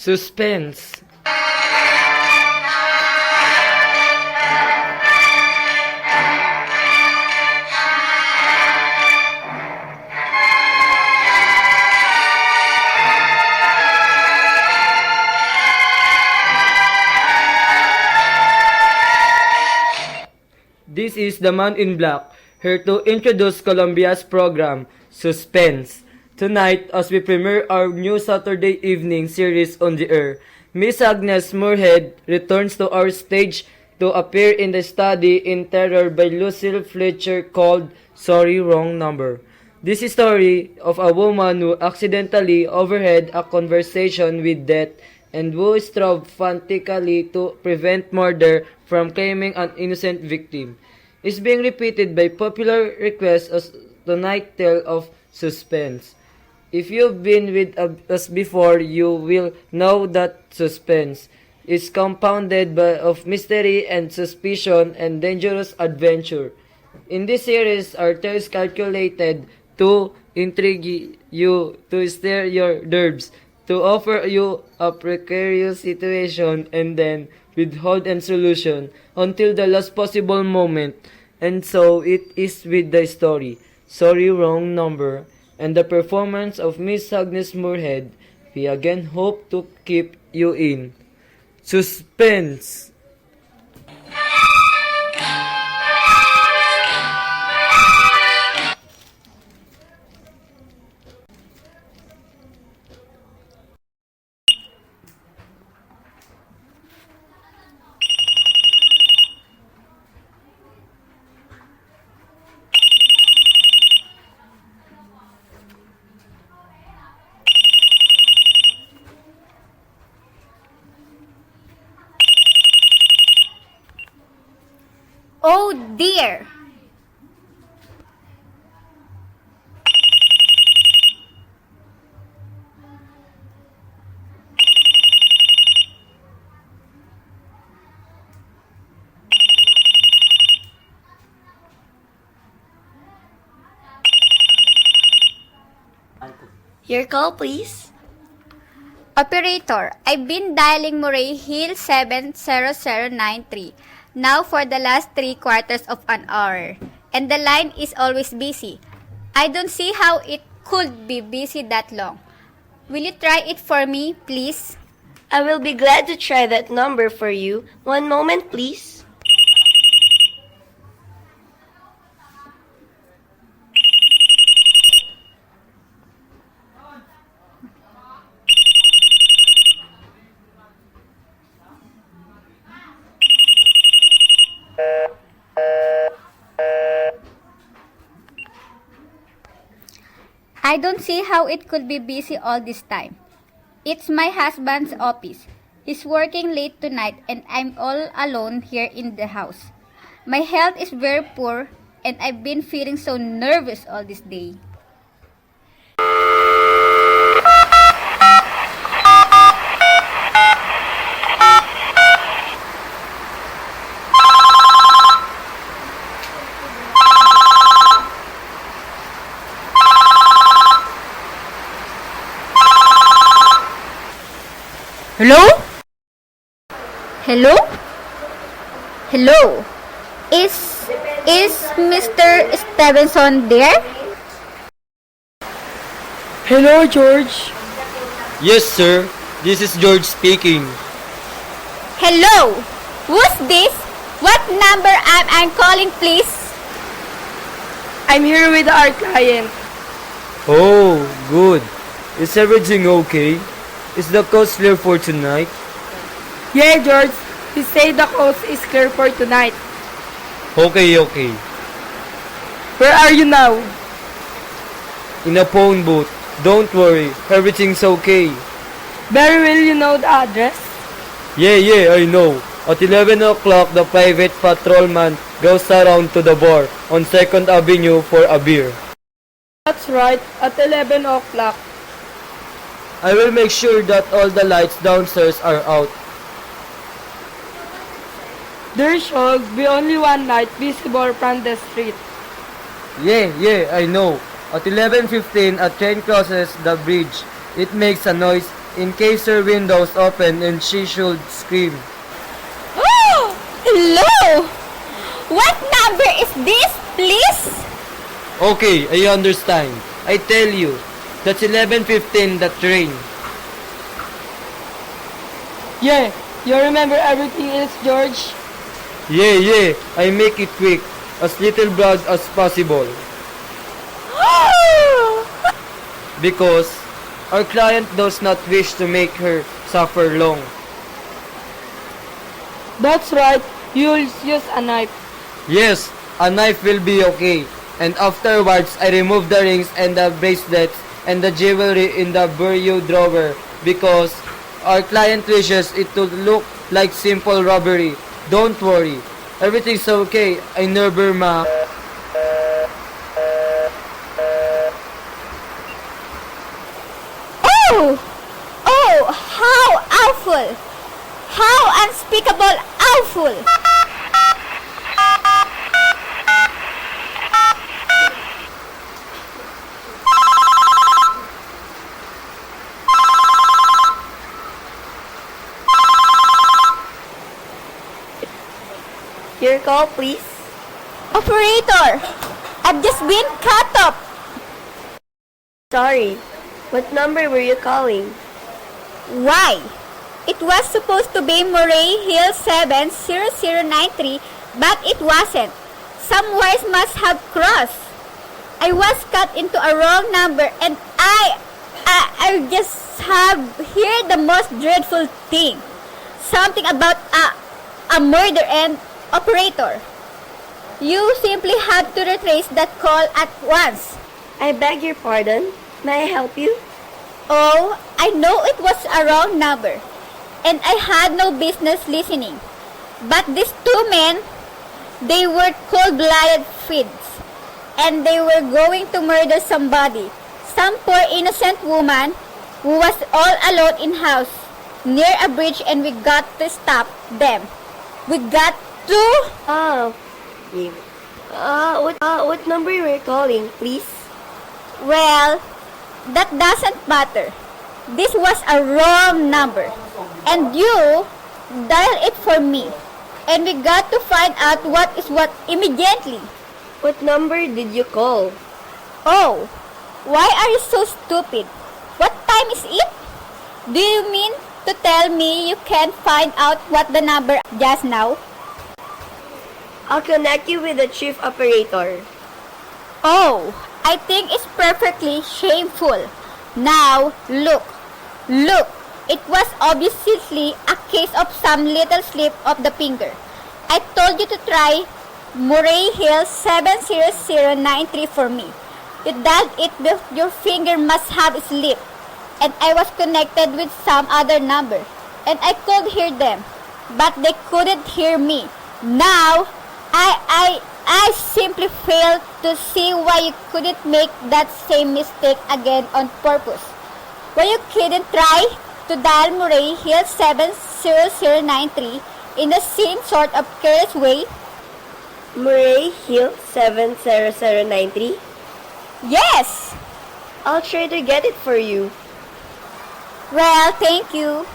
Suspense. This is the Man in Black, here to introduce Colombia's program, Suspense. Tonight, as we premiere our new Saturday evening series on the air, Miss Agnes Moorehead returns to our stage to appear in the study in terror by Lucille Fletcher called Sorry Wrong Number. This is story of a woman who accidentally overheard a conversation with death and who strove frantically to prevent murder from claiming an innocent victim. Is being repeated by popular request as tonight's tale of suspense. If you've been with us before, you will know that suspense is compounded of mystery and suspicion and dangerous adventure. In this series, our tales calculated to intrigue you, to stir your nerves, to offer you a precarious situation and then withhold and solution until the last possible moment. And so it is with the story, Sorry Wrong Number, and the performance of Miss Agnes Moorehead. We again hope to keep you in suspense. Oh dear! Your call, please. Operator, I've been dialing Murray Hill 70093 now for the last 3/4 of an hour, and the line is always busy. I don't see how it could be busy that long. Will you try it for me, please? I will be glad to try that number for you. One moment, please. I don't see how it could be busy all this time. It's my husband's office. He's working late tonight and I'm all alone here in the house. My health is very poor and I've been feeling so nervous all this day. Hello? Hello? Hello? Is Mr. Stevenson there? Hello, George. Yes, sir. This is George speaking. Hello? Who's this? What number am I calling, please? I'm here with our client. Oh, good. Is everything okay? Is the coast clear for tonight? Yeah, George. He said the coast is clear for tonight. Okay. Where are you now? In a phone booth. Don't worry, everything's okay. Very well, you know the address? Yeah, I know. At 11 o'clock, the private patrolman goes around to the bar on 2nd Avenue for a beer. That's right, at 11 o'clock. I will make sure that all the lights downstairs are out. There should be only one light visible from the street. Yeah, I know. At 11:15, a train crosses the bridge. It makes a noise in case her window's open and she should scream. Oh! Hello! What number is this, please? Okay, I understand. I tell you, that's 11:15 the train. Yeah, you remember everything else, George? Yeah, I make it quick, as little blood as possible. Because our client does not wish to make her suffer long. That's right, you'll use a knife. Yes, a knife will be okay. And afterwards, I remove the rings and the bracelets and the jewelry in the bureau drawer because our client wishes it to look like simple robbery. Don't worry, everything's okay. I never ma. Oh, how awful! How unspeakable awful! Your call, please. Operator, I've just been cut off. Sorry. What number were you calling? Why? It was supposed to be Murray Hill 70093, but it wasn't. Some wires must have crossed. I was cut into a wrong number and I just have heard the most dreadful thing. Something about a murder and operator. You simply have to retrace that call at once. I beg your pardon. May I help you? Oh, I know it was a wrong number, and I had no business listening. But these two men, they were cold-blooded thieves, and they were going to murder somebody, some poor innocent woman who was all alone in house near a bridge, and we got to stop them. We got to... Oh. Yeah. What number you were calling, please? Well, that doesn't matter. This was a wrong number. And you dial it for me. And we got to find out what is what immediately. What number did you call? Oh, why are you so stupid? What time is it? Do you mean to tell me you can't find out what the number just now? I'll connect you with the chief operator. Oh, I think it's perfectly shameful. Now, look. It was obviously a case of some little slip of the finger. I told you to try Murray Hill 70093 for me. You dug it with your finger must have slipped. And I was connected with some other number. And I could hear them. But they couldn't hear me. Now, I simply failed to see why you couldn't make that same mistake again on purpose. Why you couldn't try to dial Murray Hill 70093 in the same sort of careless way? Murray Hill 70093? Yes! I'll try to get it for you. Well, thank you.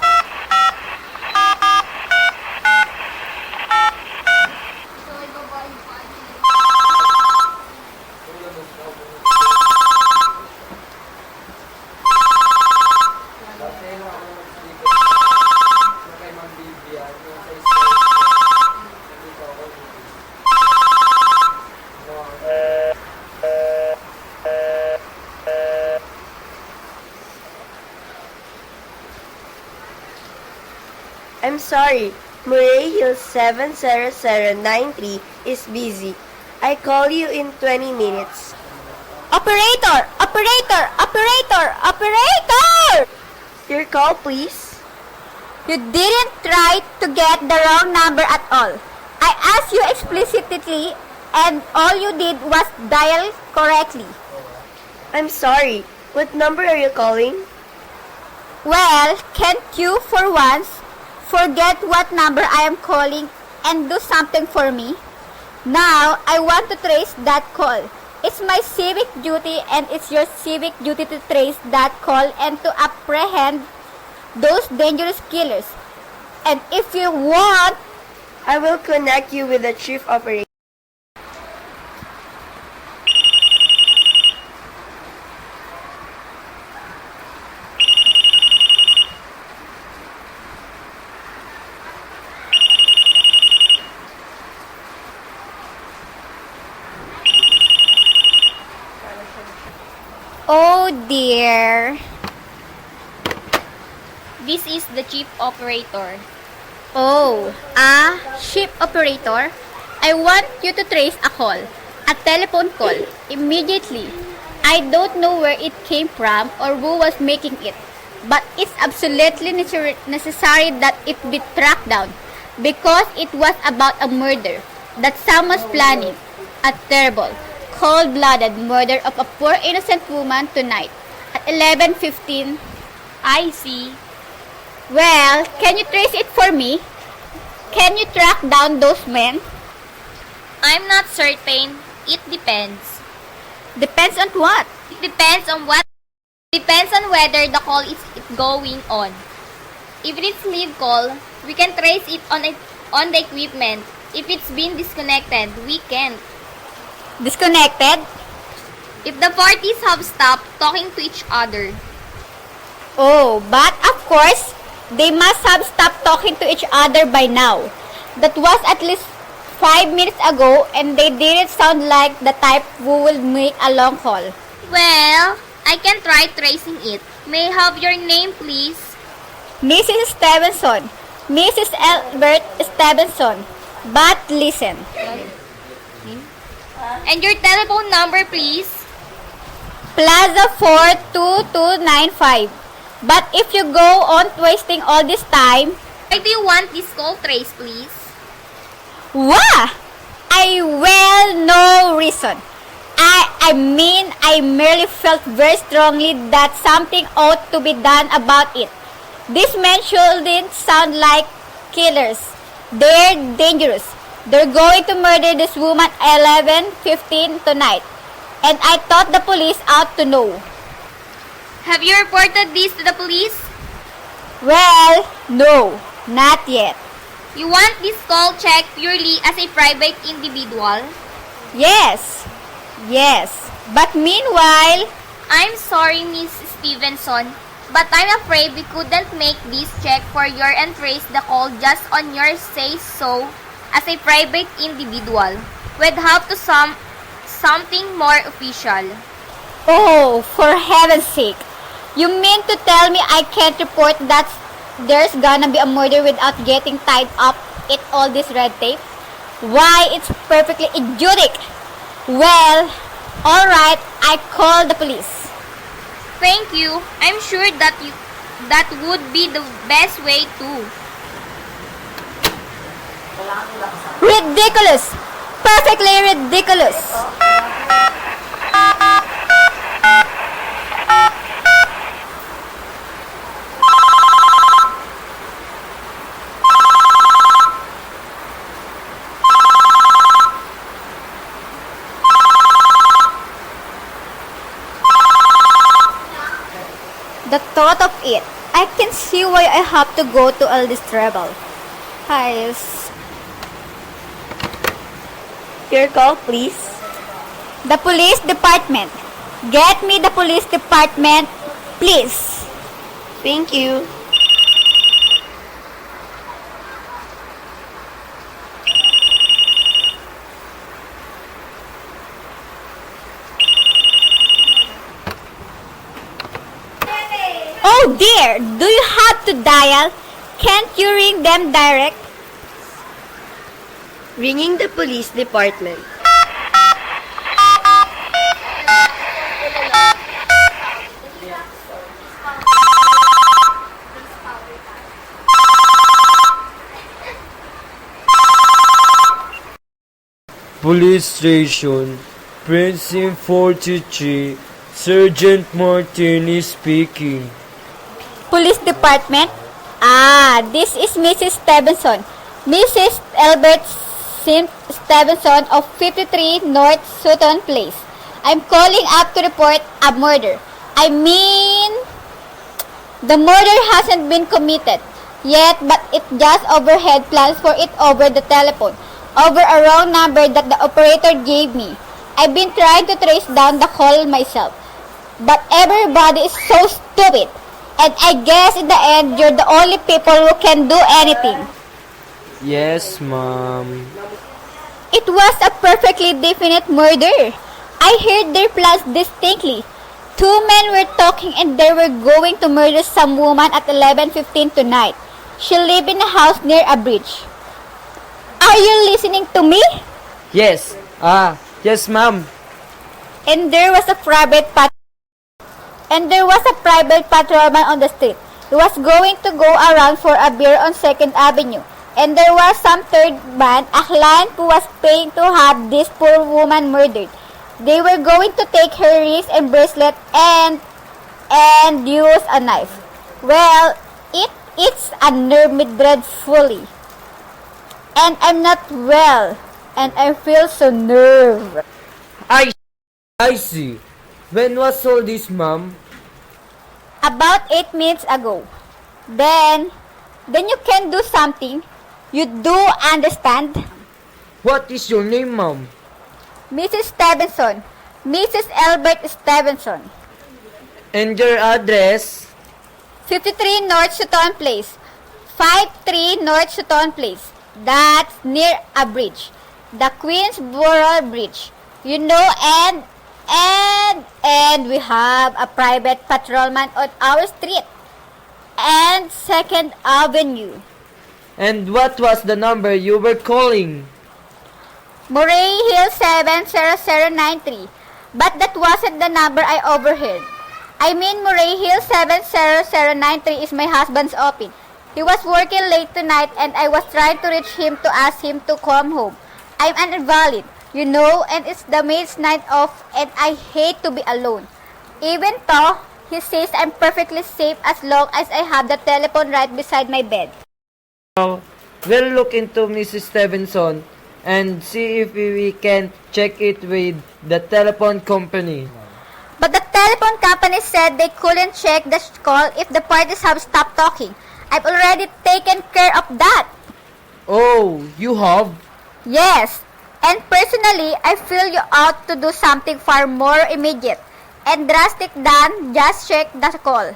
I'm sorry. Murray Hill 70093 is busy. I call you in 20 minutes. Operator! Your call, please. You didn't try to get the wrong number at all. I asked you explicitly and all you did was dial correctly. I'm sorry. What number are you calling? Well, can't you for once forget what number I am calling and do something for me? Now, I want to trace that call. It's my civic duty and it's your civic duty to trace that call and to apprehend those dangerous killers. And if you want, I will connect you with the chief operator. oh dear. This is the chief operator. Oh, ship operator? I want you to trace a call, a telephone call, immediately. I don't know where it came from or who was making it, but it's absolutely necessary that it be tracked down because it was about a murder that someone's planning, a terrible, cold-blooded murder of a poor innocent woman tonight at 11:15. I see. Well, can you trace it for me? Can you track down those men? I'm not certain. It depends. Depends on what? It depends on what? Depends on whether the call is going on. If it's lead call, we can trace it on the equipment. If it's been disconnected, we can't. Disconnected? If the parties have stopped talking to each other. Oh, but of course, they must have stopped talking to each other by now. That was at least 5 minutes ago and they didn't sound like the type who will make a long call. Well, I can try tracing it. May I have your name, please? Mrs. Stevenson. Mrs. Albert Stevenson. But listen. And your telephone number, please? Plaza 42295. But if you go on wasting all this time, Why do you want this call traced, please? wah! I no reason. I mean, I merely felt very strongly that something ought to be done about it. These men shouldn't sound like killers. They're dangerous. They're going to murder this woman 11:15 tonight. And I thought the police ought to know. Have you reported this to the police? Well, no, not yet. You want this call checked purely as a private individual? Yes, but meanwhile, I'm sorry, Miss Stevenson, but I'm afraid we couldn't make this check for your and trace the call just on your say-so as a private individual. We'd have to something more official. oh, for heaven's sake. You mean to tell me I can't report that there's gonna be a murder without getting tied up in all this red tape? Why, it's perfectly idiotic. Well, alright, I call the police. Thank you. I'm sure that would be the best way to. Ridiculous! Perfectly ridiculous! The thought of it, I can see why I have to go to all this trouble. Your call, please. The police department. Get me the police department, please. Thank you. Oh dear, do you have to dial? Can't you ring them direct? Ringing the police department. Police Station, Precinct 43, Sergeant Martini speaking. Police department? This is Mrs. Stevenson. Mrs. Albert Stevenson of 53 North Sutton Place. I'm calling up to report a murder. I mean, The murder hasn't been committed yet, but it just overhead plans for it over the telephone, over a wrong number that the operator gave me. I've been trying to trace down the call myself, but everybody is so stupid. And I guess in the end, you're the only people who can do anything. Yes, ma'am. It was a perfectly definite murder. I heard their plans distinctly. Two men were talking and they were going to murder some woman at 11:15 tonight. She lived in a house near a bridge. Are you listening to me? Yes. Yes, ma'am. And there was a private patrolman on the street. He was going to go around for a beer on 2nd Avenue. And there was some third man, a client who was paying to have this poor woman murdered. They were going to take her rings and bracelet and use a knife. Well, it's unnerved me dreadfully. And I'm not well. And I feel so nervous. I see. When was all this, ma'am? About 8 minutes ago. Then you can do something. You do understand? What is your name, ma'am? Mrs. Stevenson. Mrs. Albert Stevenson. And your address? 53 North Sutton Place. 53 North Sutton Place. That's near a bridge. The Queensboro Bridge. You know, and we have a private patrolman on our street. And 2nd Avenue. And what was the number you were calling? Murray Hill 70093. But that wasn't the number I overheard. I mean, Murray Hill 70093 is my husband's office. He was working late tonight and I was trying to reach him to ask him to come home. I'm an invalid, you know, and it's the maid's night off and I hate to be alone. Even though he says I'm perfectly safe as long as I have the telephone right beside my bed. We'll look into Mrs. Stevenson and see if we can check it with the telephone company. But the telephone company said they couldn't check the call if the parties have stopped talking. I've already taken care of that. Oh, you have? Yes, and personally, I feel you ought to do something far more immediate and drastic than just check the call.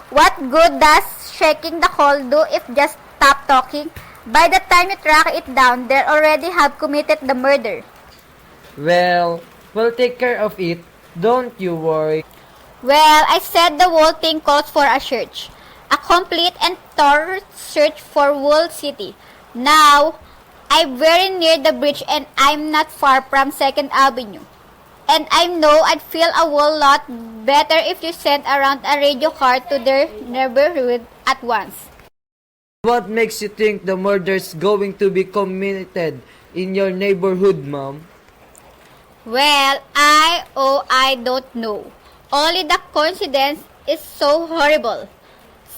What good does checking the call do if just stop talking? By the time you track it down, they already have committed the murder. Well, we'll take care of it. Don't you worry. Well, I said the whole thing calls for a search. A complete and thorough search for whole city. Now, I'm very near the bridge and I'm not far from 2nd Avenue. And I know I'd feel a whole lot better if you sent around a radio car to their neighborhood at once. What makes you think the murder's going to be committed in your neighborhood, ma'am? Well, I don't know. Only the coincidence is so horrible.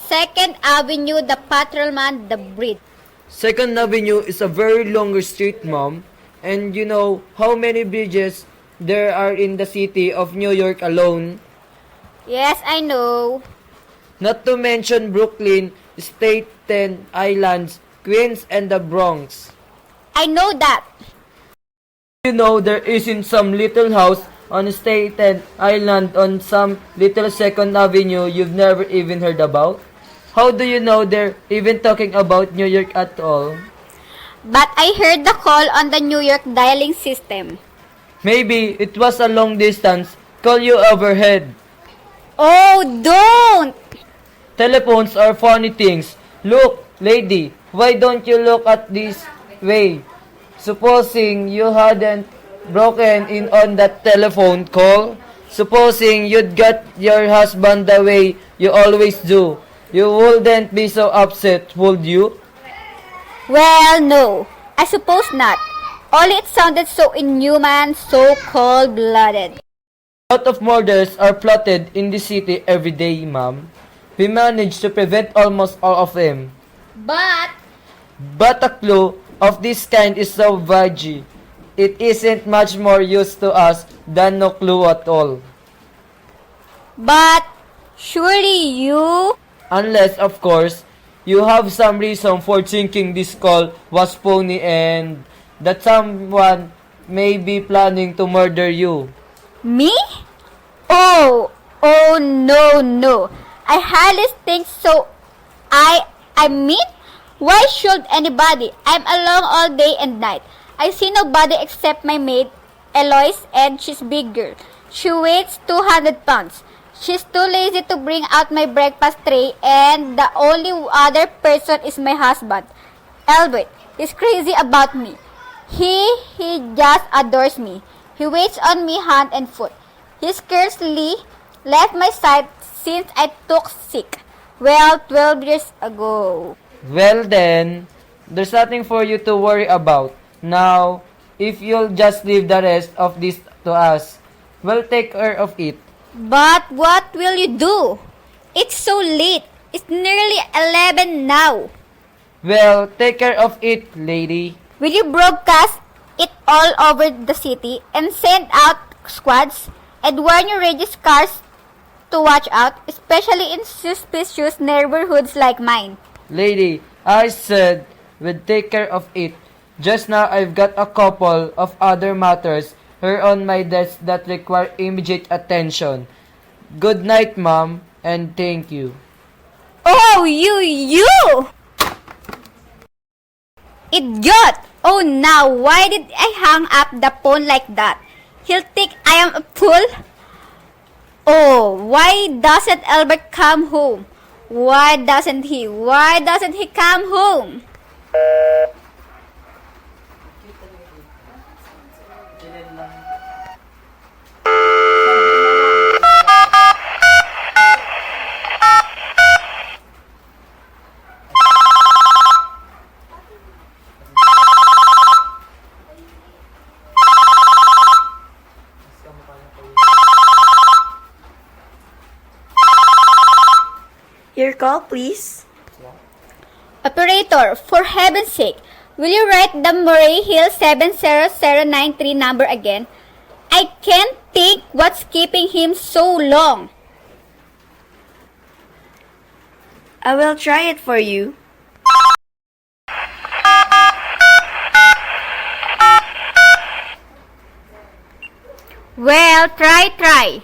2nd Avenue, the patrolman, the bridge. 2nd Avenue is a very longer street, ma'am. And you know how many bridges there are in the city of New York alone? Yes, I know. Not to mention Brooklyn, Staten Islands, Queens, and the Bronx. I know that. You know there isn't some little house on Staten Island on some little 2nd Avenue you've never even heard about? How do you know they're even talking about New York at all? But I heard the call on the New York dialing system. Maybe it was a long distance call you overhead. Oh, don't! Telephones are funny things. Look, lady, why don't you look at this way? Supposing you hadn't broken in on that telephone call, supposing you'd got your husband the way you always do, you wouldn't be so upset, would you? Well, no. I suppose not. Only it sounded so inhuman, so cold-blooded. A lot of murders are plotted in the city every day, ma'am. We managed to prevent almost all of them. But a clue of this kind is so vague. It isn't much more use to us than no clue at all. But surely you... Unless, of course, you have some reason for thinking this call was phony and that someone may be planning to murder you. Me? Oh, no, no. I hardly think so. I mean, why should anybody? I'm alone all day and night. I see nobody except my maid, Eloise, and she's big girl. She weighs 200 pounds. She's too lazy to bring out my breakfast tray, and the only other person is my husband, Albert. He's crazy about me. He just adores me. He waits on me hand and foot. He scarcely left my side since I took sick. Well, 12 years ago. Well then, there's nothing for you to worry about. Now, if you'll just leave the rest of this to us, we'll take care of it. But what will you do? It's so late. It's nearly 11 now. Well, take care of it, lady. Will you broadcast it all over the city and send out squads and warn your religious cars to watch out, especially in suspicious neighborhoods like mine? Lady, I said we'll take care of it. Just now, I've got a couple of other matters here on my desk that require immediate attention. Good night, Mom, and thank you. Oh, you! Idiot! Oh, now, why did I hang up the phone like that? He'll think I am a fool. Oh, why doesn't Albert come home? Why doesn't he come home? Your call, please. Operator, for heaven's sake, will you write the Murray Hill 70093 number again? I can't think what's keeping him so long. I will try it for you. Well, try.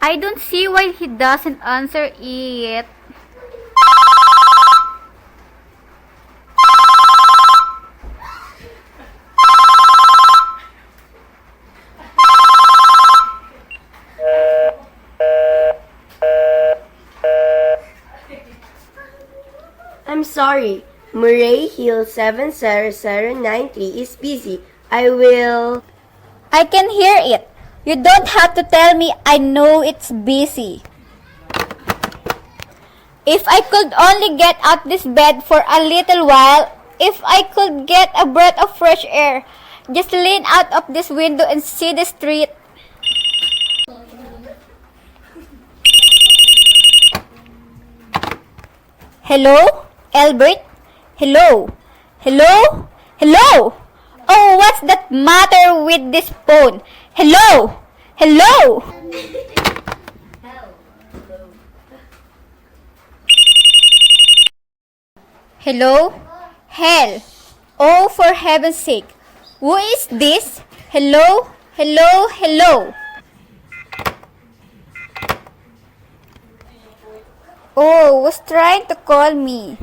I don't see why he doesn't answer it. I'm sorry. Murray Hill 70093 is busy. I can hear it. You don't have to tell me. I know it's busy. If I could only get out this bed for a little while, if I could get a breath of fresh air, just lean out of this window and see the street. Hello? Albert? Hello? Oh, what's that matter with this phone? Hello? Hello? Hell. Oh, for heaven's sake. Who is this? Hello? Oh, was trying to call me.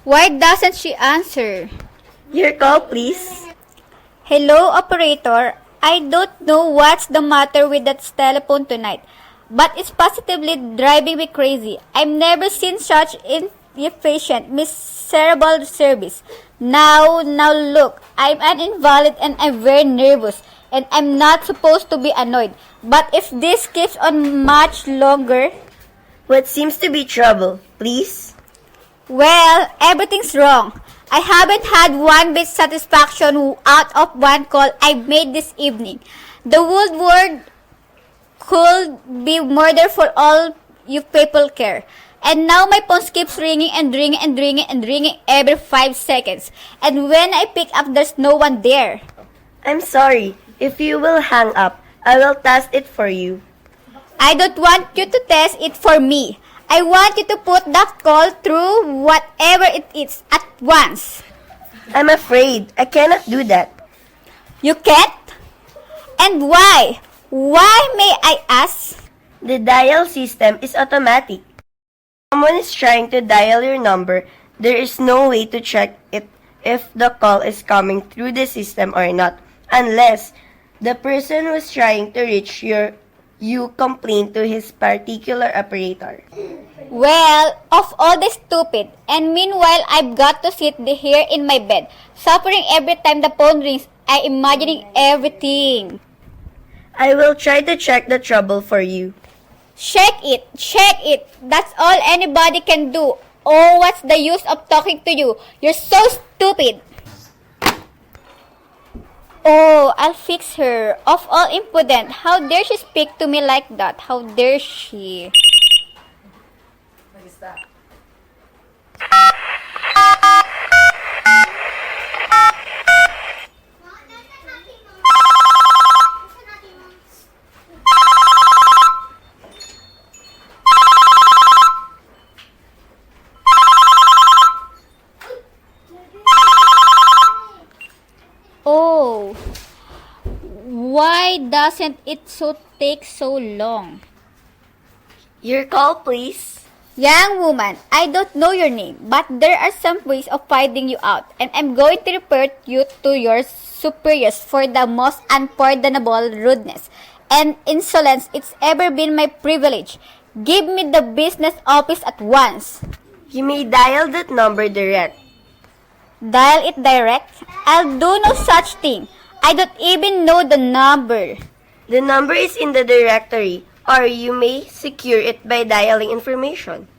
Why doesn't she answer? Your call, please. Hello, operator. I don't know what's the matter with that telephone tonight, but it's positively driving me crazy. I've never seen such inefficient, miserable service. Now look, I'm an invalid and I'm very nervous, and I'm not supposed to be annoyed. But if this keeps on much longer, What seems to be trouble, please? well, everything's wrong. I haven't had one bit satisfaction out of one call I made this evening. The Woodward could be murder for all you people care. And now my phone keeps ringing and ringing and ringing and ringing every 5 seconds. And when I pick up, there's no one there. I'm sorry. If you will hang up, I will test it for you. I don't want you to test it for me. I want you to put that call through whatever it is at once. I'm afraid I cannot do that. You can't? And why? Why, may I ask? The dial system is automatic. Someone is trying to dial your number. There is no way to check it if the call is coming through the system or not, unless the person who's trying to reach you complain to his particular operator. Well, of all the stupid, and meanwhile I've got to sit here in my bed, suffering every time the phone rings, I imagining everything. I will try to check the trouble for you. Check it. That's all anybody can do. Oh, what's the use of talking to you? You're so stupid. Oh, I'll fix her. Of all impudent, how dare she speak to me like that? How dare she? Oh, why doesn't it take so long? Your call, please. Young woman, I don't know your name, but there are some ways of finding you out, and I'm going to report you to your superiors for the most unpardonable rudeness and insolence it's ever been my privilege. Give me the business office at once. You may dial that number direct. Dial it direct? I'll do no such thing. I don't even know the number. The number is in the directory, or you may secure it by dialing information.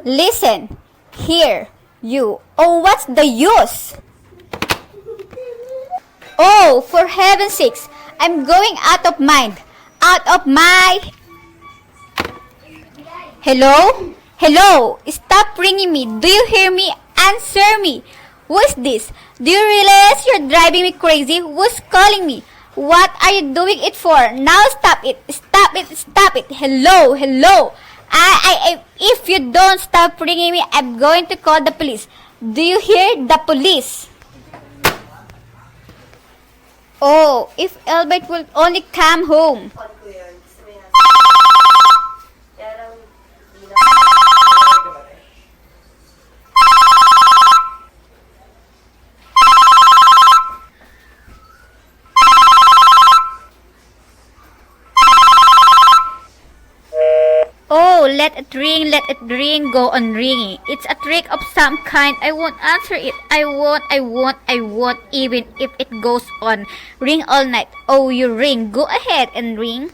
Listen, here, you. Oh, what's the use? Oh, for heaven's sakes, I'm going out of mind. Out of my... Hello? Hello? Stop ringing me. Do you hear me? Answer me. Who is this? Do you realize you're driving me crazy? Who's calling me? What are you doing it for? Now stop it. Stop it. Stop it. Hello. Hello. If you don't stop ringing me, I'm going to call the police. Do you hear? The police. Oh, if Albert will only come home. Oh, let it ring, go on ringing. It's a trick of some kind. I won't answer it. I won't, even if it goes on. Ring all night. Oh, you ring. Go ahead and ring.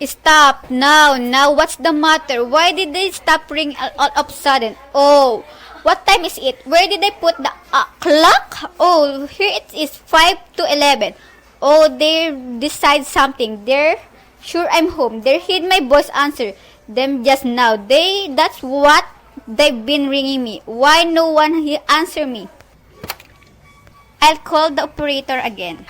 Stop. Now, what's the matter? Why did they stop ringing all of a sudden? Oh, what time is it? Where did I put the clock? Oh, here it is, 5 to 11. Oh, they decide something. They're sure I'm home. They heard my voice answer them just now. That's what they've been ringing me. Why no one answer me? I'll call the operator again.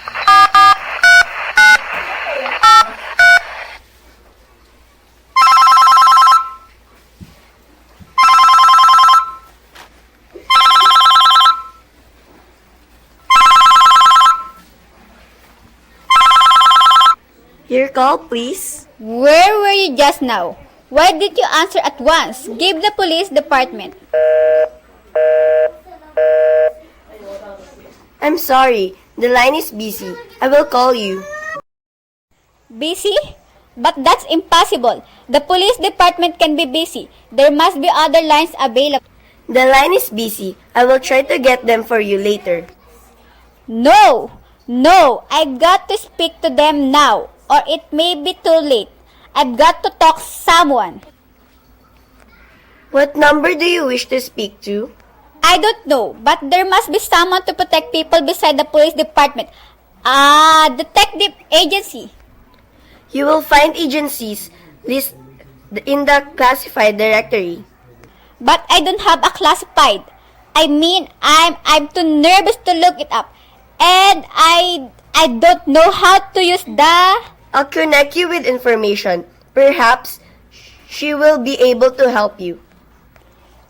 Your call, please. Where were you just now? Why did you answer at once? Give the police department. I'm sorry. The line is busy. I will call you. Busy? But that's impossible. The police department can be busy. There must be other lines available. The line is busy. I will try to get them for you later. No, I've got to speak to them now, or it may be too late. I've got to talk to someone. What number do you wish to speak to? I don't know, but there must be someone to protect people beside the police department. Detective agency. You will find agencies list in the classified directory. But I don't have a classified. I mean, I'm too nervous to look it up. And I don't know how to use the... I'll connect you with information. Perhaps she will be able to help you.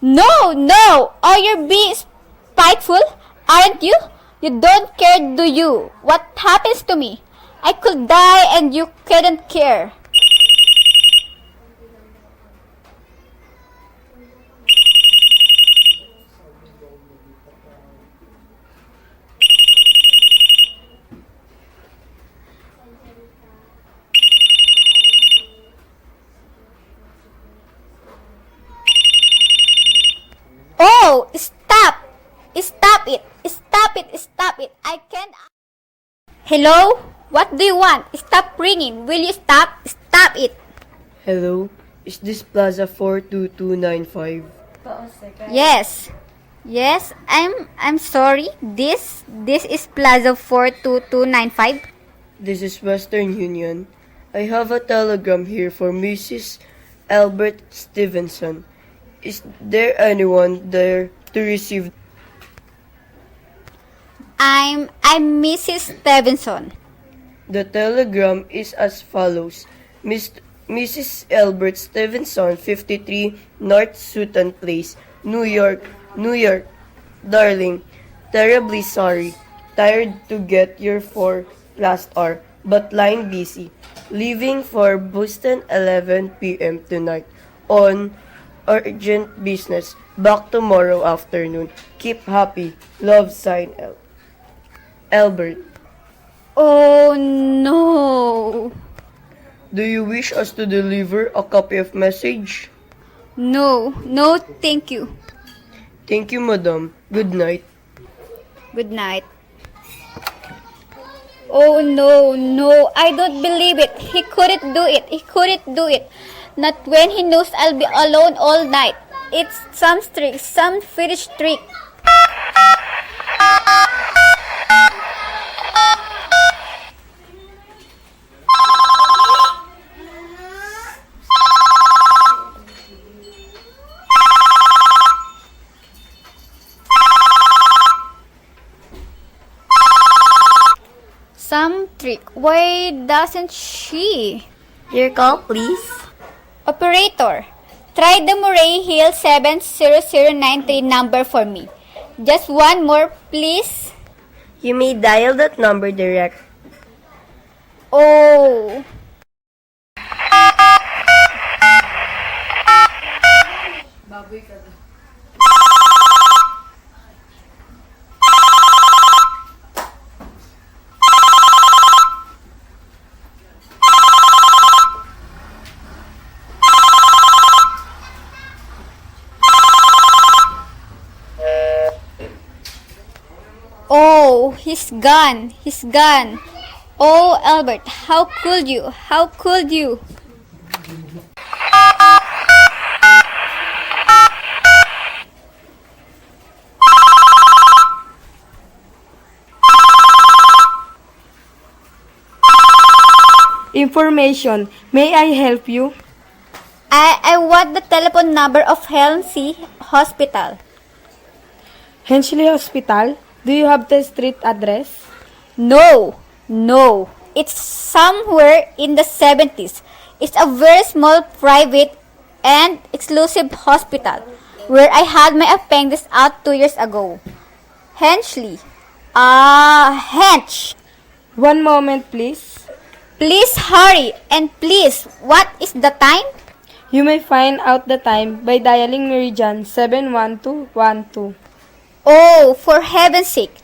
No! Or you're being spiteful, aren't you? You don't care, do you? What happens to me? I could die and you couldn't care. Oh, stop! Stop it! Stop it! Stop it! I can't... Hello? What do you want? Stop ringing. Will you stop? Stop it. Hello? Is this Plaza 42295? Yes. Yes, I'm sorry. This is Plaza 42295. This is Western Union. I have a telegram here for Mrs. Albert Stevenson. Is there anyone there to receive? I'm Mrs. Stevenson. The telegram is as follows. Mrs. Albert Stevenson, 53 North Sutton Place, New York. Darling, terribly sorry. Tired to get your 4 last hour, but line busy. Leaving for Boston 11 p.m. tonight on urgent business. Back tomorrow afternoon. Keep happy. Love, sign Albert. Oh no. Do you wish us to deliver a copy of message? No, thank you. Thank you, madam. Good night. Good night. Oh no, I don't believe it. He couldn't do it. Not when he knows I'll be alone all night. It's some trick, some Finnish trick. Some trick. Why doesn't she? Your call, please. Operator, try the Murray Hill 70093 number for me. Just one more, please. You may dial that number direct. Oh. Oh, he's gone. Oh, Albert, how could you? Information. May I help you? I want the telephone number of Helmsy Hospital. Hensley Hospital? Do you have the street address? No. It's somewhere in the 70s. It's a very small, private, and exclusive hospital where I had my appendix out 2 years ago. Hensley. Hench. One moment, please. Please hurry, and please, what is the time? You may find out the time by dialing Meridian 71212. Oh, for heaven's sake,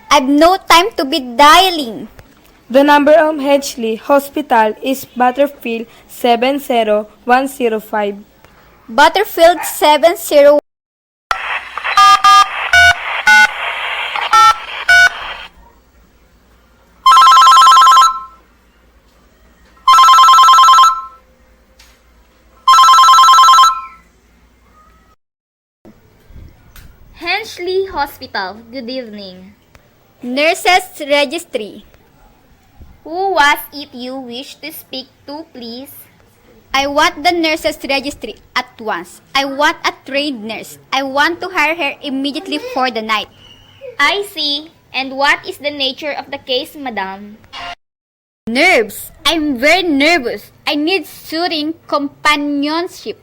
I've no time to be dialing. The number of Hedgley Hospital is Butterfield 70105. Butterfield 70. Hensley Hospital, good evening. Nurses Registry. Who was it you wish to speak to, please? I want the nurses registry at once. I want a trained nurse. I want to hire her immediately for the night. I see. And what is the nature of the case, madam? Nerves. I'm very nervous. I need soothing companionship.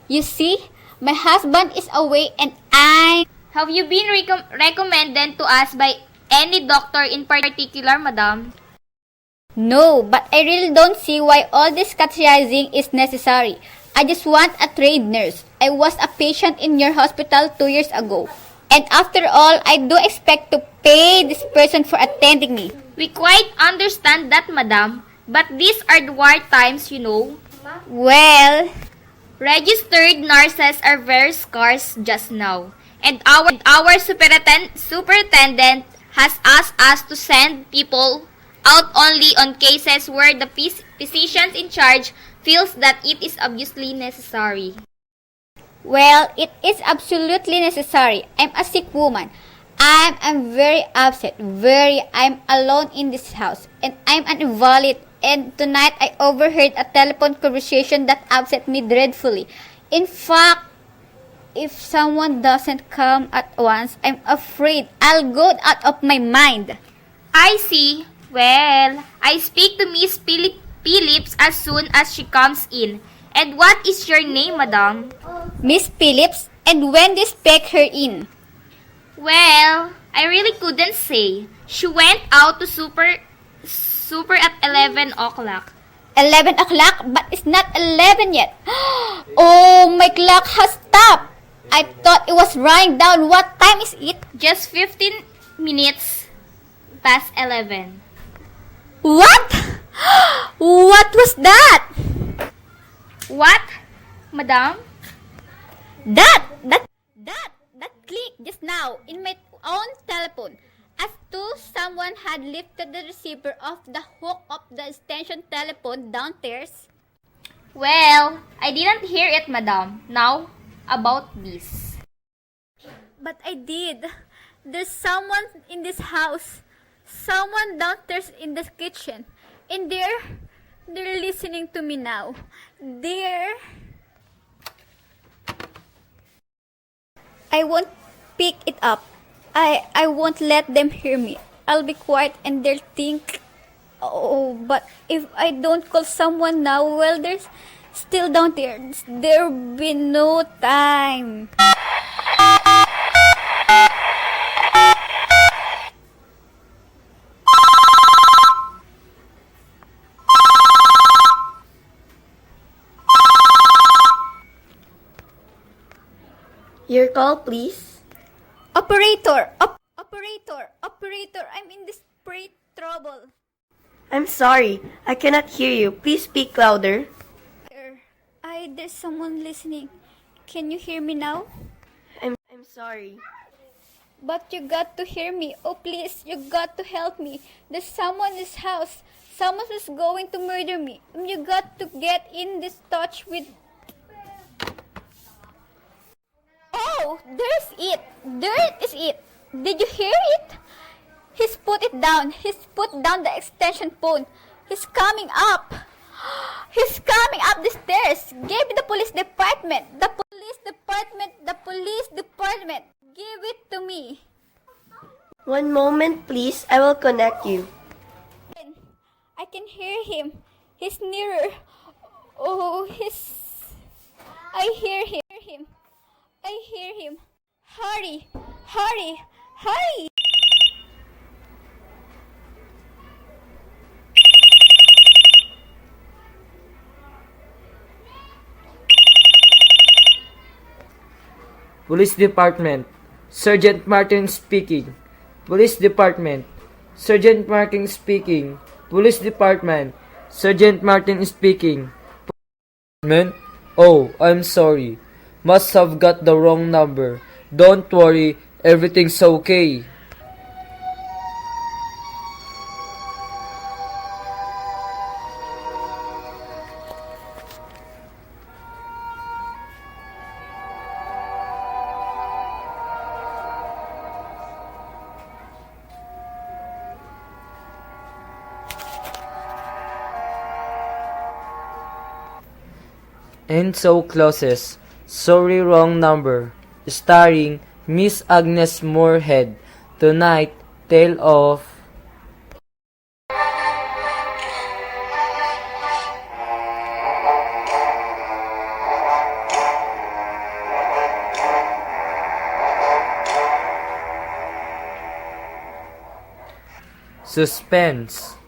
You see, my husband is away and Have you been recommended to us by any doctor in particular, madam? No, but I really don't see why all this categorizing is necessary. I just want a trained nurse. I was a patient in your hospital 2 years ago. And after all, I do expect to pay this person for attending me. We quite understand that, madam. But these are the war times, you know. Well, Registered nurses are very scarce just now. And our superintendent has asked us to send people out only on cases where the physicians in charge feels that it is obviously necessary. well, it is absolutely necessary. I'm a sick woman. I'm very upset. I'm alone in this house. And I'm an invalid. And tonight I overheard a telephone conversation that upset me dreadfully. In fact, if someone doesn't come at once, I'm afraid I'll go out of my mind. I see. Well, I speak to Miss Phillips as soon as she comes in. And what is your name, madam? Miss Phillips, and when they spec her in? Well, I really couldn't say. She went out to super at 11 o'clock. 11 o'clock, but it's not 11 yet. Oh, my clock has stopped. I thought it was running down. What time is it? Just 15 minutes past 11. What? What was that? What? Madam? That click just now in my own telephone. As though someone had lifted the receiver off the hook of the extension telephone downstairs. Well, I didn't hear it, madam. Now, about this. But I did. There's someone in this house. Someone downstairs in the kitchen. And they're listening to me now. I won't pick it up. I won't let them hear me. I'll be quiet and they'll think, oh, but if I don't call someone now, well, there's still down there. There'll be no time. Your call, please. Operator, I'm in desperate trouble. I'm sorry. I cannot hear you. Please speak louder. There's someone listening. Can you hear me now? I'm sorry. But you got to hear me. Oh, please, you got to help me. There's someone in this house. Someone is going to murder me. You got to get in this touch with... Oh, there's it. There is it. Did you hear it? He's put it down. He's put down the extension phone. He's coming up. He's coming up the stairs. Give me the police department. The police department. The police department. Give it to me. One moment, please. I will connect you. I can hear him. He's nearer. Oh, I hear him. I hear him. Hurry! Hurry! Hurry! Police Department. Sergeant Martin speaking. Police Department. Sergeant Martin speaking. Police Department. Sergeant Martin speaking. Department? Oh, I'm sorry. Must have got the wrong number. Don't worry, everything's okay. And so closes Sorry Wrong Number, starring Miss Agnes Moorehead. Tonight, Tale of Suspense.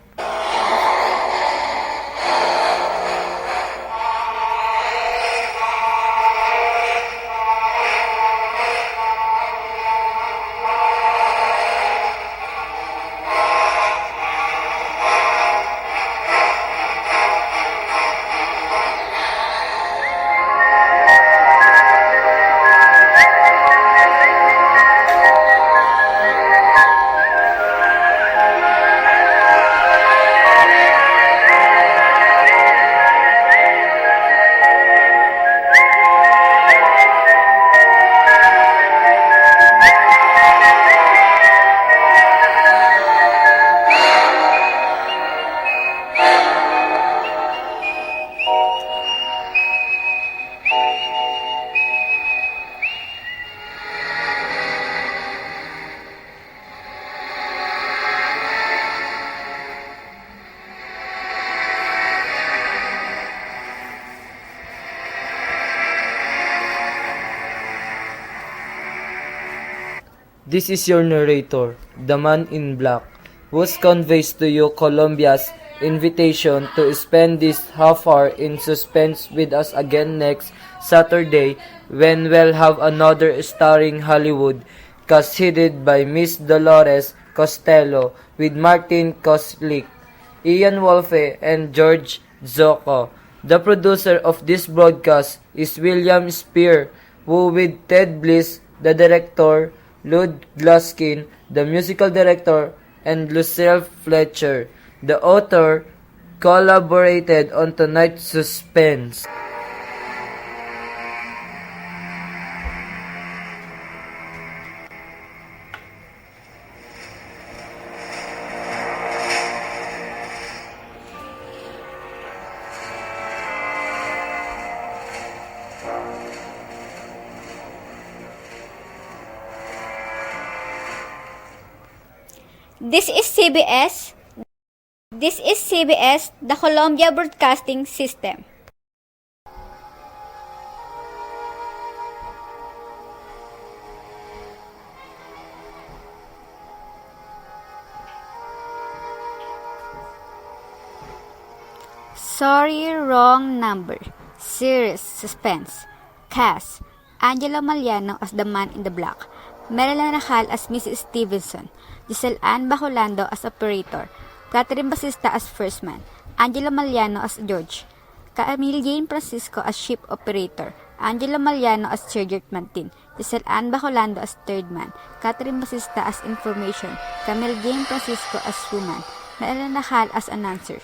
This is your narrator, the man in black, who conveys to you Colombia's invitation to spend this half hour in suspense with us again next Saturday when we'll have another starring Hollywood cast headed by Miss Dolores Costello with Martin Koslik, Ian Wolfe, and George Zocco. The producer of this broadcast is William Spear, who with Ted Bliss, the director, Lud Gluskin, the musical director, and Lucille Fletcher, the author, collaborated on tonight's Suspense. This is CBS. This is CBS, the Columbia Broadcasting System. Sorry, Wrong Number. Series Suspense. Cast: Angela Maliano as the Man in the Black, Marilyn Nakal as Mrs. Stevenson, Giselle Ann Bacolando as Operator, Catherine Basista as First Man, Angela Maliano as George, Camille Jane Francisco as Ship Operator, Angela Maliano as Sergeant Mantin, Giselle Ann Bacolando as Third Man, Catherine Basista as Information, Camille Jane Francisco as Woman, Marilyn Nakal as Announcer.